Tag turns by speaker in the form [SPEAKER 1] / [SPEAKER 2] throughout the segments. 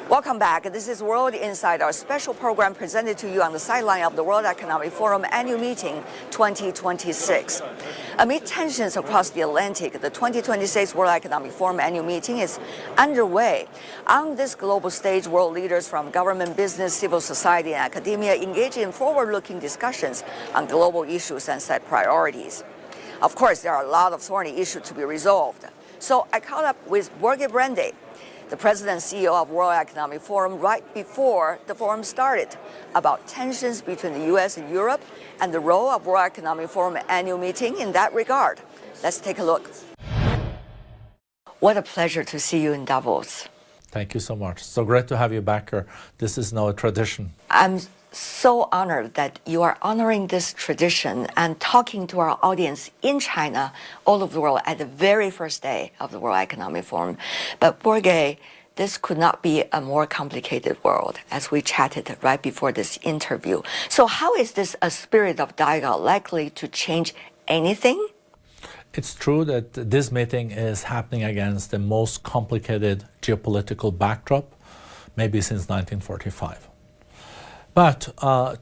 [SPEAKER 1] Welcome back. This is World Insight, our special program presented to you on the sideline of the World Economic Forum Annual Meeting 2026. Amid tensions across the Atlantic, the 2026 World Economic Forum Annual Meeting is underway. On this global stage, world leaders from government, business, civil society, and academia engage in forward-looking discussions on global issues and set priorities. Of course, there are a lot of thorny issues to be resolved. So I caught up with Borge Brende, the President and CEO of World Economic Forum, right before the forum started, about tensions between the U.S. and Europe and the role of World Economic Forum annual meeting in that regard. Let's take a look. What a pleasure to see you in Davos.
[SPEAKER 2] Thank you so much. So great to have you back here. This is now a tradition.
[SPEAKER 1] I'm so honored that you are honoring this tradition and talking to our audience in China, all over the world, at the very first day of the World Economic Forum. But Borge, this could not be a more complicated world, as we chatted right before this interview. So how is this a spirit of dialogue likely to change anything?
[SPEAKER 2] It's true that this meeting is happening against the most complicated geopolitical backdrop, maybe since 1945. But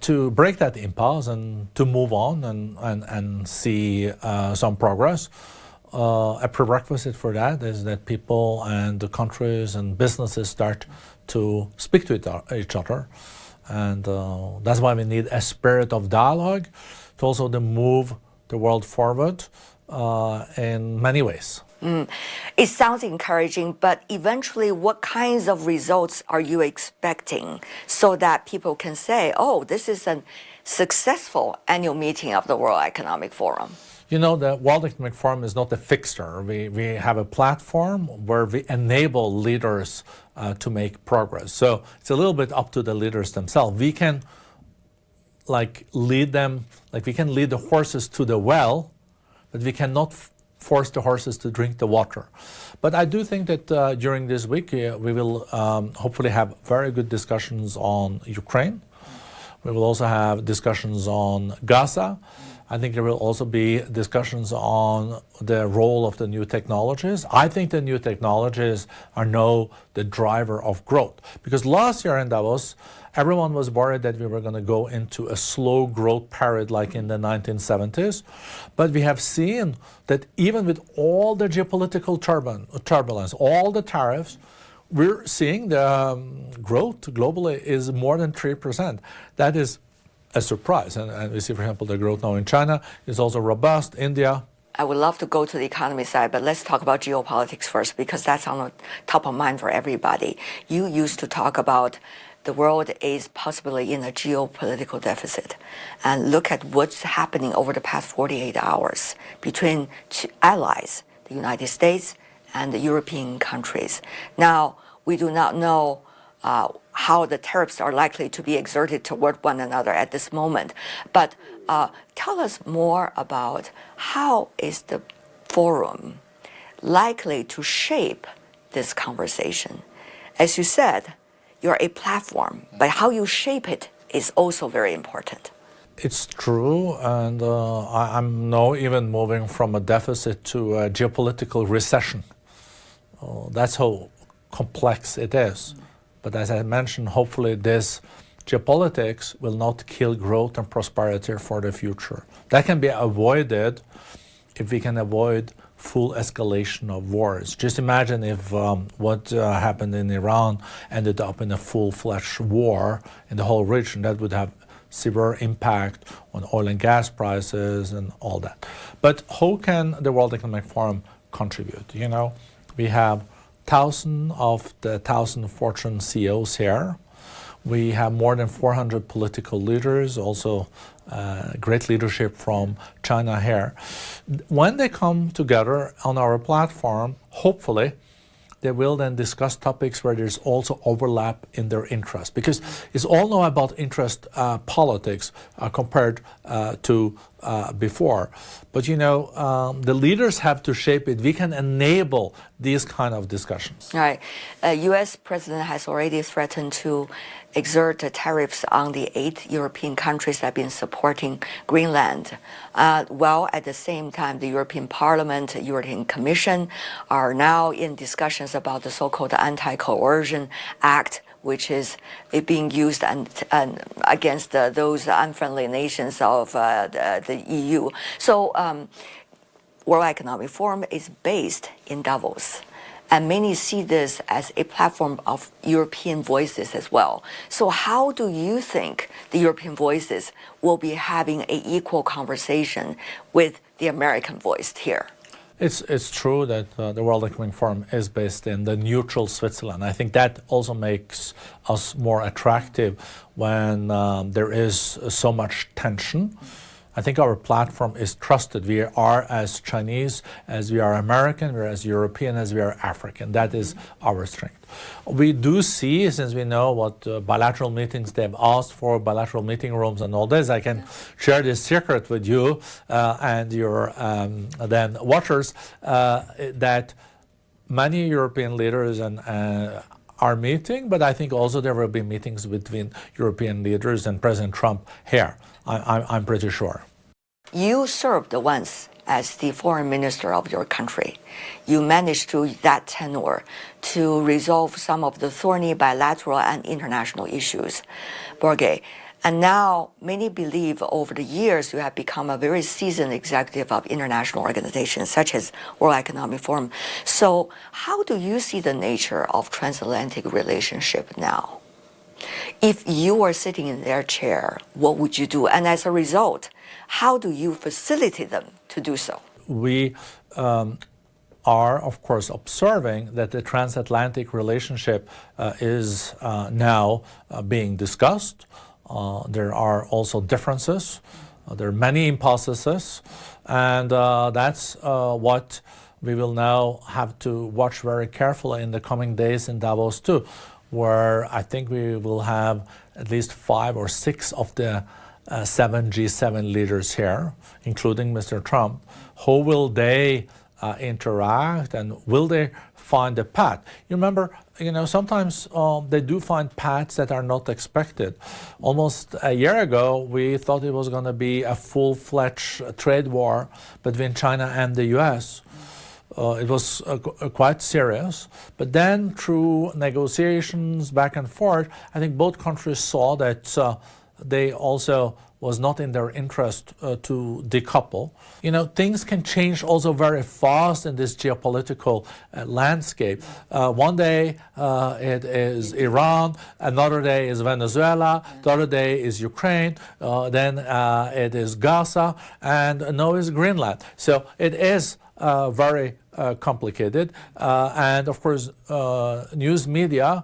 [SPEAKER 2] to break that impasse and to move on and see some progress, a prerequisite for that is that people and the countries and businesses start to speak to each other. And that's why we need a spirit of dialogue to also to move the world forward in many ways.
[SPEAKER 1] It sounds encouraging, but eventually what kinds of results are you expecting so that people can say, oh, this is a successful annual meeting of the World Economic Forum?
[SPEAKER 2] You know, the World Economic Forum is not a fixture. We have a platform where we enable leaders to make progress. So it's a little bit up to the leaders themselves. We can lead them, we can lead the horses to the well, but we cannot force the horses to drink the water. But I do think that during this week we will hopefully have very good discussions on Ukraine. We will also have discussions on Gaza. I think there will also be discussions on the role of the new technologies. I think the new technologies are now the driver of growth. Because last year in Davos, everyone was worried that we were going to go into a slow growth period like in the 1970s. But we have seen that even with all the geopolitical turbulence, all the tariffs, we're seeing the growth globally is more than 3%. That is a surprise. And we see, for example, the growth now in China is also robust. India.
[SPEAKER 1] I would love to go to the economy side, but let's talk about geopolitics first, because that's on the top of mind for everybody. You used to talk about the world is possibly in a geopolitical deficit. And look at what's happening over the past 48 hours between two allies, the United States and the European countries. Now, we do not know how the tariffs are likely to be exerted toward one another at this moment. But tell us more about how is the forum likely to shape this conversation. As you said, you're a platform, but how you shape it is also very important.
[SPEAKER 2] It's true, and I'm now even moving from a deficit to a geopolitical recession. That's how complex it is. But as I mentioned, hopefully this geopolitics will not kill growth and prosperity for the future. That can be avoided if we can avoid full escalation of wars. Just imagine if what happened in Iran ended up in a full-fledged war in the whole region. That would have severe impact on oil and gas prices and all that. But how can the World Economic Forum contribute? You know, we have 1,000 of the 1,000 Fortune CEOs here. We have more than 400 political leaders, also great leadership from China here. When they come together on our platform, hopefully, they will then discuss topics where there's also overlap in their interest, because it's all now about interest politics compared to before. But you know, the leaders have to shape it. We can enable these kind of discussions.
[SPEAKER 1] All right. U.S. President has already threatened to exert tariffs on the 8 European countries that have been supporting Greenland. While at the same time, the European Parliament, European Commission are now in discussions about the so-called Anti-Coercion Act, which is being used and against those unfriendly nations of the EU. So World Economic Forum is based in Davos. And many see this as a platform of European voices as well. So how do you think the European voices will be having an equal conversation with the American voice here?
[SPEAKER 2] It's true that the World Economic Forum is based in the neutral Switzerland. I think that also makes us more attractive when there is so much tension. I think our platform is trusted. We are as Chinese as we are American, we are as European as we are African. That is our strength. We do see, since we know what bilateral meetings they've asked for, bilateral meeting rooms and all this, I can share this secret with you and your then watchers, that many European leaders are meeting, but I think also there will be meetings between European leaders and President Trump here. I'm pretty sure.
[SPEAKER 1] You served once as the foreign minister of your country. You managed through that tenure to resolve some of the thorny bilateral and international issues, Borge. And now many believe over the years you have become a very seasoned executive of international organizations such as World Economic Forum. So how do you see the nature of transatlantic relationship now? If you were sitting in their chair, what would you do? And as a result, how do you facilitate them to do so?
[SPEAKER 2] We are, of course, observing that the transatlantic relationship is now being discussed. There are also differences. There are many hypotheses. And that's what we will now have to watch very carefully in the coming days in Davos too, where I think we will have at least 5 or 6 of the 7 G7 leaders here, including Mr. Trump. How will they interact, and will they find a path? You remember, sometimes they do find paths that are not expected. Almost a year ago, we thought it was going to be a full-fledged trade war between China and the US. It was quite serious, but then through negotiations back and forth, I think both countries saw that they also was not in their interest to decouple. Things can change also very fast in this geopolitical landscape. One day it is Iran, another day is Venezuela, the other day is Ukraine, then it is Gaza, and now is Greenland. So it is very complicated, and of course news media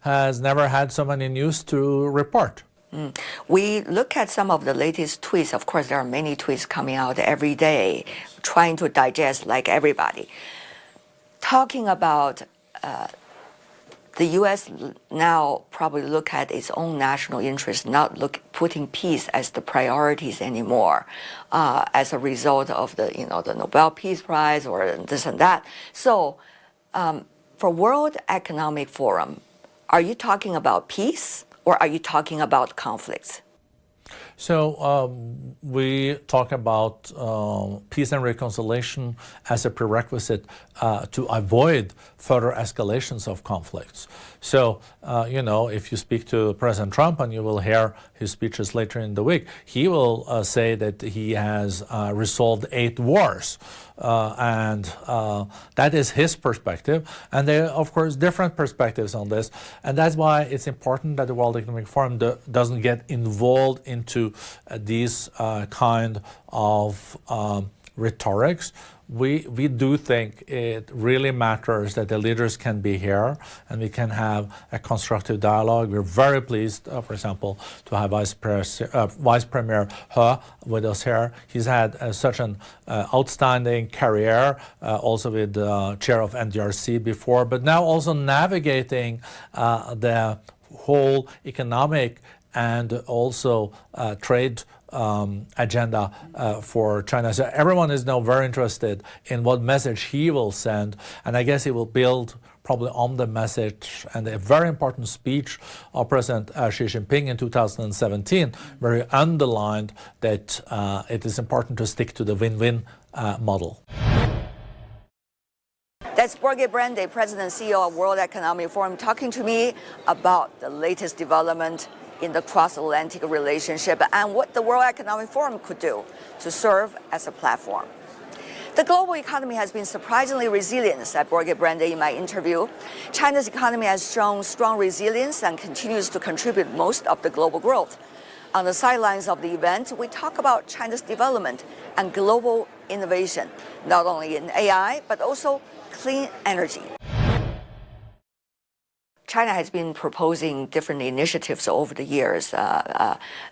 [SPEAKER 2] has never had so many news to report.
[SPEAKER 1] We look at some of the latest tweets. Of course, there are many tweets coming out every day, trying to digest like everybody. Talking about the U.S. now probably look at its own national interest, not putting peace as the priorities anymore, as a result of the Nobel Peace Prize or this and that. So, for World Economic Forum, are you talking about peace? Or are you talking about conflicts?
[SPEAKER 2] So we talk about peace and reconciliation as a prerequisite to avoid further escalations of conflicts. So, if you speak to President Trump, and you will hear his speeches later in the week, he will say that he has resolved 8 wars. And that is his perspective. And there are, of course, different perspectives on this. And that's why it's important that the World Economic Forum doesn't get involved into these kind of rhetorics. We do think it really matters that the leaders can be here and we can have a constructive dialogue. We're very pleased, for example, to have Vice Premier He with us here. He's had such an outstanding career, also with the chair of NDRC before, but now also navigating the whole economic and also trade agenda for China. So everyone is now very interested in what message he will send, and I guess he will build probably on the message and a very important speech of President Xi Jinping in 2017, where he underlined that it is important to stick to the win-win model.
[SPEAKER 1] That's Borge Brende, President and CEO of World Economic Forum, talking to me about the latest development in the cross-Atlantic relationship and what the World Economic Forum could do to serve as a platform. The global economy has been surprisingly resilient, said Borge Brende in my interview. China's economy has shown strong resilience and continues to contribute most of the global growth. On the sidelines of the event, we talk about China's development and global innovation, not only in AI, but also clean energy. China has been proposing different initiatives over the years,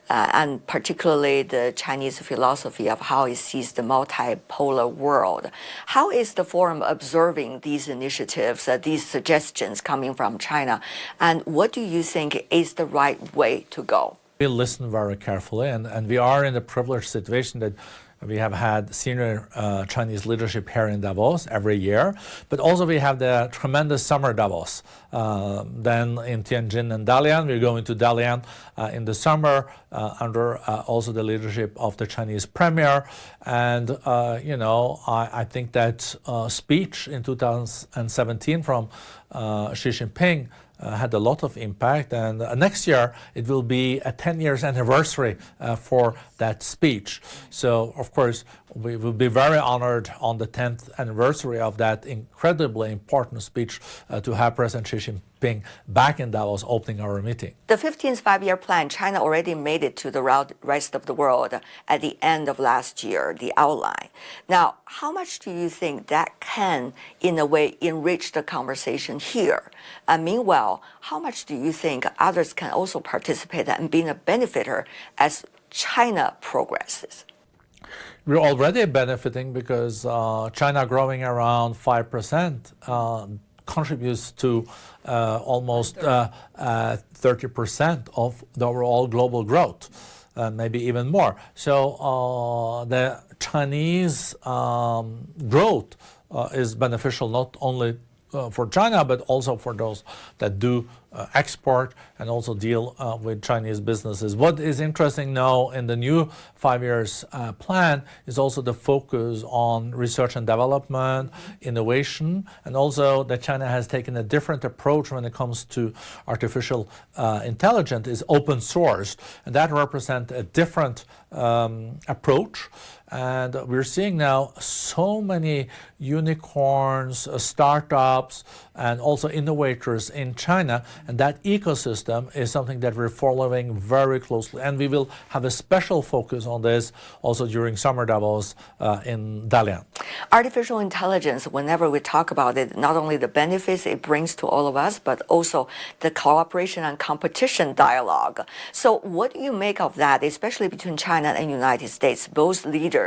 [SPEAKER 1] and particularly the Chinese philosophy of how it sees the multipolar world. How is the forum observing these initiatives, these suggestions coming from China, and what do you think is the right way to go?
[SPEAKER 2] We listen very carefully, and we are in a privileged situation that we have had senior Chinese leadership here in Davos every year, but also we have the tremendous summer Davos. Then in Tianjin and Dalian, we're going to Dalian in the summer under also the leadership of the Chinese premier. And, I think that speech in 2017 from Xi Jinping had a lot of impact, and next year it will be a 10 years anniversary for that speech. So of course we will be very honored on the 10th anniversary of that incredibly important speech to have President Xi Jinping back in Davos opening our meeting.
[SPEAKER 1] The 15th five-year plan, China already made it to the rest of the world at the end of last year, the outline. Now, how much do you think that can, in a way, enrich the conversation here? And meanwhile, how much do you think others can also participate and be a benefiter as China progresses?
[SPEAKER 2] We're already benefiting because China growing around 5% contributes to almost 30% of the overall global growth, maybe even more. So the Chinese growth is beneficial not only for China, but also for those that do export and also deal with Chinese businesses. What is interesting now in the new 5 years plan is also the focus on research and development, innovation, and also that China has taken a different approach when it comes to artificial intelligence, is open source, and that represents a different approach. And we're seeing now so many unicorns, startups, and also innovators in China, and that ecosystem is something that we're following very closely. And we will have a special focus on this also during summer Davos in Dalian.
[SPEAKER 1] Artificial intelligence, whenever we talk about it, not only the benefits it brings to all of us, but also the cooperation and competition dialogue. So what do you make of that, especially between China and United States? Both leaders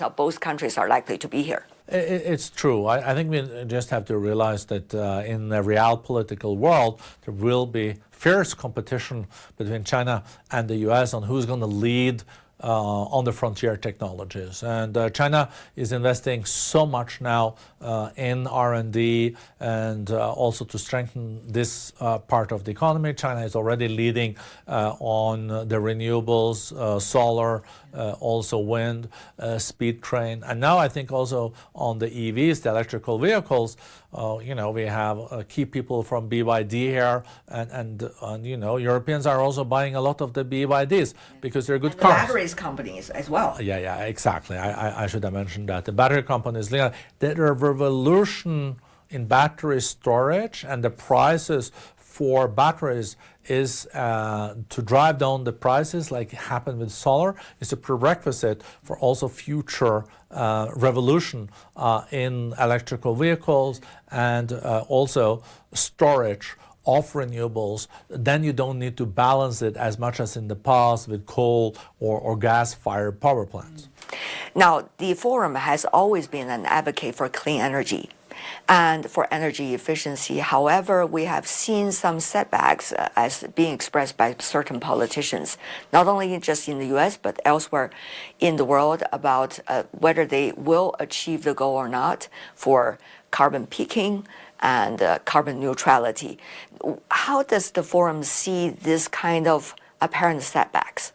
[SPEAKER 1] of both countries are likely to be here.
[SPEAKER 2] It's true. I think we just have to realize that in the real political world, there will be fierce competition between China and the US on who's going to lead on the frontier technologies. And China is investing so much now in R&D and also to strengthen this part of the economy. China is already leading on the renewables, solar, also wind, speed train. And now I think also on the EVs, the electrical vehicles, we have key people from BYD here, and Europeans are also buying a lot of the BYDs because they're good cars.
[SPEAKER 1] Batteries companies as well.
[SPEAKER 2] Yeah, exactly. I should have mentioned that. The battery companies, the revolution in battery storage and the prices for batteries is to drive down the prices like happened with solar is a prerequisite for also future revolution in electrical vehicles and also storage of renewables. Then you don't need to balance it as much as in the past with coal or gas-fired power plants.
[SPEAKER 1] Now, the forum has always been an advocate for clean energy and for energy efficiency. However, we have seen some setbacks as being expressed by certain politicians, not only just in the US, but elsewhere in the world, about whether they will achieve the goal or not for carbon peaking and carbon neutrality. How does the forum see this kind of apparent setbacks?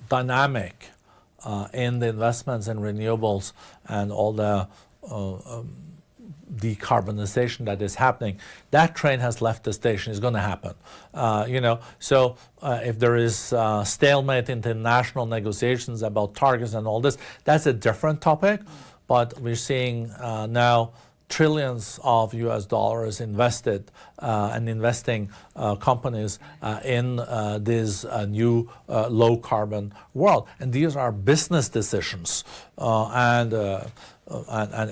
[SPEAKER 2] Dynamic in the investments in renewables and all the decarbonization that is happening, that train has left the station. It's going to happen. So if there is stalemate in international negotiations about targets and all this, that's a different topic. But we're seeing now trillions of US dollars invested and investing companies in this new low carbon world. And these are business decisions. And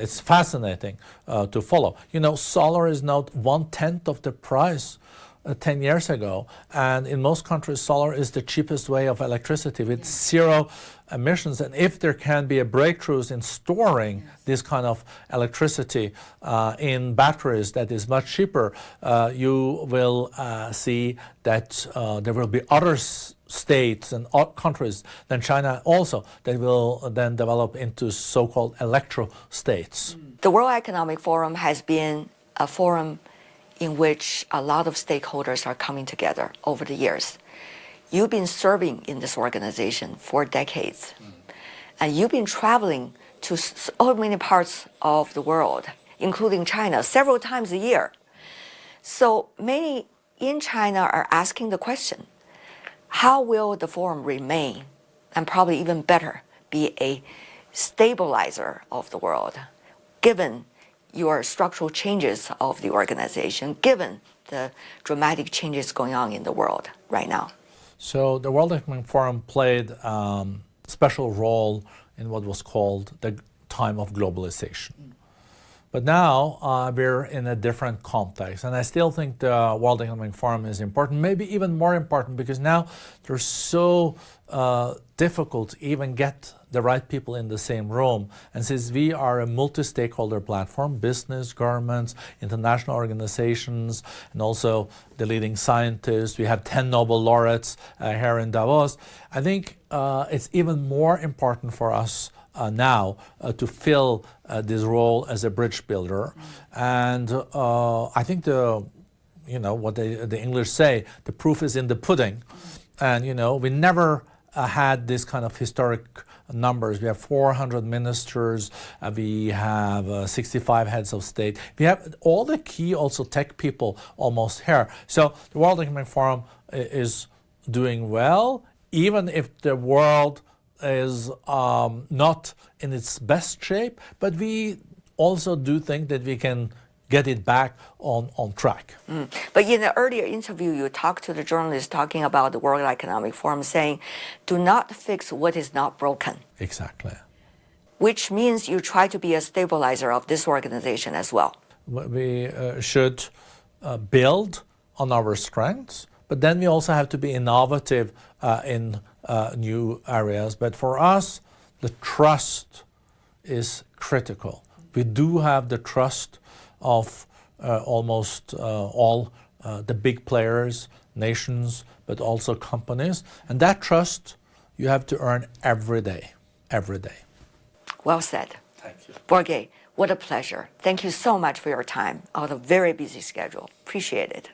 [SPEAKER 2] it's fascinating to follow. Solar is now 1/10 of the price 10 years ago, and in most countries solar is the cheapest way of electricity with zero emissions. And if there can be a breakthroughs in storing this kind of electricity in batteries that is much cheaper, you will see that there will be other states and countries than China also that will then develop into so-called electro states.
[SPEAKER 1] The World Economic Forum has been a forum in which a lot of stakeholders are coming together over the years. You've been serving in this organization for decades, and you've been traveling to so many parts of the world, including China, several times a year. So many in China are asking the question, how will the forum remain, and probably even better, be a stabilizer of the world, given your structural changes of the organization, given the dramatic changes going on in the world right now?
[SPEAKER 2] So the World Economic Forum played a special role in what was called the time of globalization. But now we're in a different context, and I still think the World Economic Forum is important, maybe even more important, because now there's so difficult to even get the right people in the same room. And since we are a multi-stakeholder platform, business, governments, international organizations, and also the leading scientists, we have 10 Nobel laureates here in Davos, I think it's even more important for us now to fill this role as a bridge builder. And I think what the English say, the proof is in the pudding. And we never had this kind of historic numbers. We have 400 ministers, we have 65 heads of state. We have all the key also tech people almost here. So the World Economic Forum is doing well, even if the world is not in its best shape, but we also do think that we can get it back on track.
[SPEAKER 1] But in the earlier interview, you talked to the journalist talking about the World Economic Forum, saying, do not fix what is not broken.
[SPEAKER 2] Exactly.
[SPEAKER 1] Which means you try to be a stabilizer of this organization as well.
[SPEAKER 2] We should build on our strengths, but then we also have to be innovative in new areas. But for us, the trust is critical. We do have the trust of almost all the big players, nations, but also companies. And that trust you have to earn every day, every day.
[SPEAKER 1] Well said.
[SPEAKER 2] Thank you.
[SPEAKER 1] Borge, what a pleasure. Thank you so much for your time on a very busy schedule. Appreciate it.